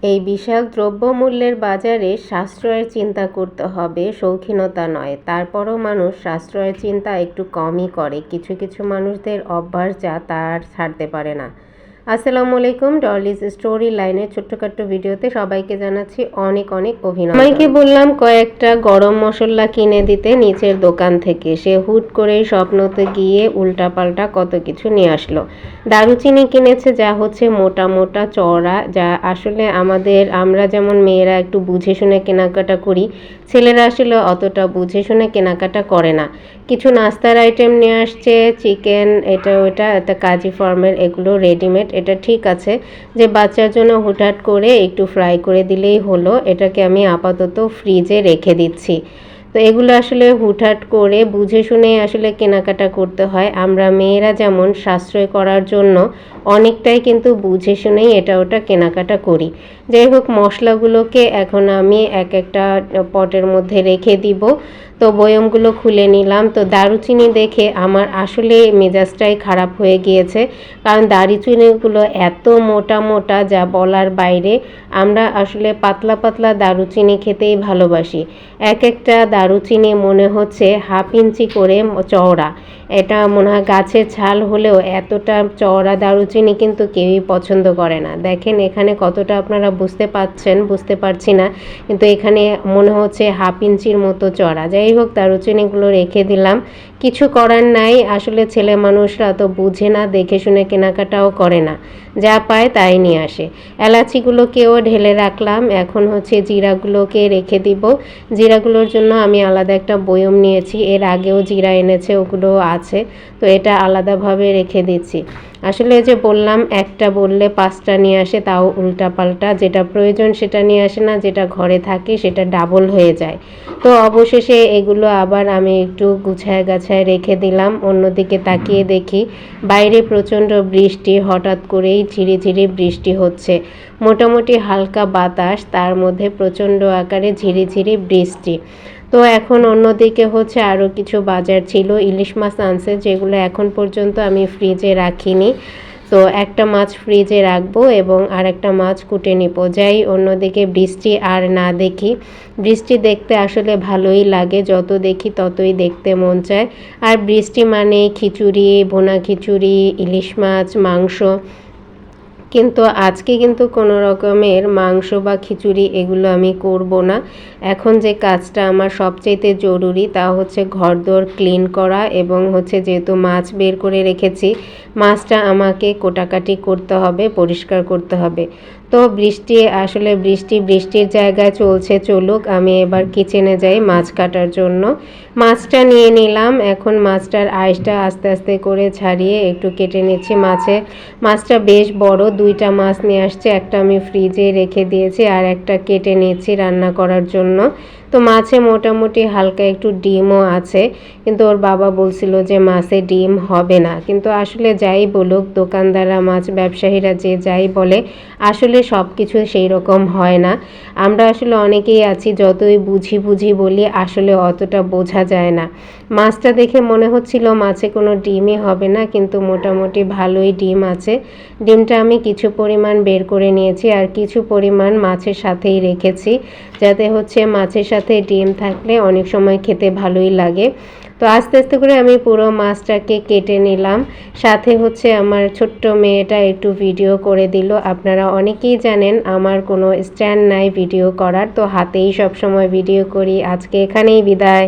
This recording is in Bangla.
এই বিশাল দ্রব্যমূল্যের বাজারে সাশ্রয়ের চিন্তা করতে হবে, শৌখিনতা নয়। তারপরও মানুষ সাশ্রয়ের চিন্তা একটু কমই করে। কিছু কিছু মানুষদের অভ্যাস যা তার ছাড়তে পারে না। আসসালামু আলাইকুম, ডলিজ স্টোরি লাইনের ছোট্টখাট্ট ভিডিওতে সবাইকে জানাচ্ছি অনেক অনেক অভিনন্দন। আমাকে বললাম কয়েকটা গরম মশলা কিনে দিতে নিচের দোকান থেকে। সে হুট করেই স্বপ্নতে গিয়ে উল্টাপাল্টা কত কিছু নিয়ে আসলো। দারুচিনি কিনেছে, যা হচ্ছে মোটা মোটা চওড়া, যা আসলে আমরা যেমন মেয়েরা একটু বুঝে শুনে কেনাকাটা করি, ছেলেরা আসলে অতটা বুঝে শুনে কেনাকাটা করে না। কিছু নাস্তার আইটেম নিয়ে আসছে, চিকেন, এটা কাজী ফার্মের, এগুলো রেডিমেড। এটা ঠিক আছে যে বাচ্চার জন্য হুটহাট করে একটু ফ্রাই করে দিলেই হলো। এটাকে আমি আপাতত ফ্রিজে রেখে দিচ্ছি। তো এগুলো আসলে হুটহাট করে বুঝে শুনে আসলে কেনাকাটা করতে হয়। আমরা মেয়েরা যেমন সাশ্রয় করার জন্য অনেকটাই কিন্তু বুঝে শুনেই এটা ওটা কেনাকাটা করি। যাই হোক, মশলাগুলোকে এখন আমি এক একটা পটের মধ্যে রেখে দিব। তো বয়মগুলো খুলে নিলাম। তো দারুচিনি দেখে আমার আসলে মেজাজটাই খারাপ হয়ে গিয়েছে, কারণ দারুচিনিগুলো এত মোটা মোটা যা বলার বাইরে। আমরা আসলে পাতলা পাতলা দারুচিনি খেতেই ভালোবাসি। এক একটা দারুচিনি মনে হচ্ছে হাফ ইঞ্চি করে চওড়া। এটা মনে হয় গাছের ছাল হলেও এতটা চওড়া দারুচিনি কিন্তু কেউই পছন্দ করে না। দেখেন এখানে কতটা আপনারা বুঝতে পারছি না, কিন্তু এখানে মনে হচ্ছে হাফ ইঞ্চির মতো চওড়া। যাই হোক, দারুচিনিগুলো রেখে দিলাম। কিছু করার নাই, আসলে ছেলে মানুষরা তো বুঝে না, দেখে শুনে কেনাকাটাও করে না, যা পায় তাই নিয়ে আসে। এলাচিগুলোকেও ঢেলে রাখলাম। এখন হচ্ছে জিরাগুলোকে রেখে দিব। জিরাগুলোর জন্য আমি আলাদা একটা বয়ম নিয়েছি, এর আগেও জিরা এনেছে, ওগুলো আছে। তো এটা আলাদাভাবে রেখে দিচ্ছি। আসলে যে বললাম, একটা বললে পাঁচটা নিয়ে আসে, তাও উল্টাপাল্টা। যেটা প্রয়োজন সেটা নিয়ে আসে না, যেটা ঘরে থাকে সেটা ডাবল হয়ে যায়। তো অবশেষে এগুলো আবার আমি একটু গুছায় গাছায় রেখে দিলাম। অন্যদিকে তাকিয়ে দেখি বাইরে প্রচণ্ড বৃষ্টি, হঠাৎ করেই ঝিরিঝিরি বৃষ্টি হচ্ছে। মোটামুটি হালকা বাতাস, তার মধ্যে প্রচণ্ড আকারে ঝিরিঝিরি বৃষ্টি। তো এখন অন্যদিকে হচ্ছে আরও কিছু বাজার ছিল, ইলিশ মাছ আনছে, যেগুলো এখন পর্যন্ত আমি ফ্রিজে রাখিনি। তো একটা মাছ ফ্রিজে রাখবো এবং আর একটা মাছ কুটে নিব। যাই অন্যদিকে বৃষ্টি আর না দেখি। বৃষ্টি দেখতে আসলে ভালোই লাগে, যত দেখি ততই দেখতে মন চায়। আর বৃষ্টি মানে খিচুড়ি, ভুনা খিচুড়ি, ইলিশ মাছ, মাংস। কিন্তু আজকে কিন্তু কোনো রকমের মাংস বা খিচুড়ি এগুলো আমি করব না। এখন যে কাজটা আমার সবচাইতে জরুরি তা হচ্ছে ঘরদোর ক্লিন করা, এবং হচ্ছে যেহেতু মাছ বের করে রেখেছি, মাছটা আমাকে কোটাকাটি করতে হবে, পরিষ্কার করতে হবে। তো বৃষ্টির জায়গায় চলুক, আমি এবার কিচেনে যাই মাছ কাটার জন্য। মাছটা নিয়ে নিলাম। এখন মাছটার আঁশটা আস্তে আস্তে করে ছাড়িয়ে একটু কেটে নিচ্ছি। মাছটা বেশ বড়, দুইটা মাছ নিয়ে আসছে, একটা আমি ফ্রিজে রেখে দিয়েছি আর একটা কেটে নিচ্ছি রান্না করার জন্য। তো মাছে মোটামুটি হালকা একটু ডিমও আছে, কিন্তু ওর বাবা বলছিল যে মাছে ডিম হবে না। কিন্তু আসলে যাই বলুক, দোকানদাররা, মাছ ব্যবসায়ীরা যে যাই বলে, আসলে সব কিছু সেই রকম হয় না। আমরা আসলে অনেকেই আছি, যতই বুঝি বলি, আসলে অতটা বোঝা যায় না। মাছটা দেখে মনে হচ্ছিল মাছে কোনো ডিমই হবে না, কিন্তু মোটামুটি ভালোই ডিম আছে। ডিমটা আমি কিছু পরিমাণ বের করে নিয়েছি আর কিছু পরিমাণ মাছের সাথেই রেখেছি, যাতে হচ্ছে মাছের সাথে ডিম থাকলে অনেক সময় খেতে ভালোই লাগে। তো আস্তে আস্তে করে আমি পুরো মাছটাকে কেটে নিলাম। সাথে হচ্ছে আমার ছোট্ট মেয়েটা একটু ভিডিও করে দিল। আপনারা অনেকেই জানেন আমার কোনো স্ট্যান্ড নাই ভিডিও করার, তো হাতেই সবসময় ভিডিও করি। আজকে এখানেই বিদায়।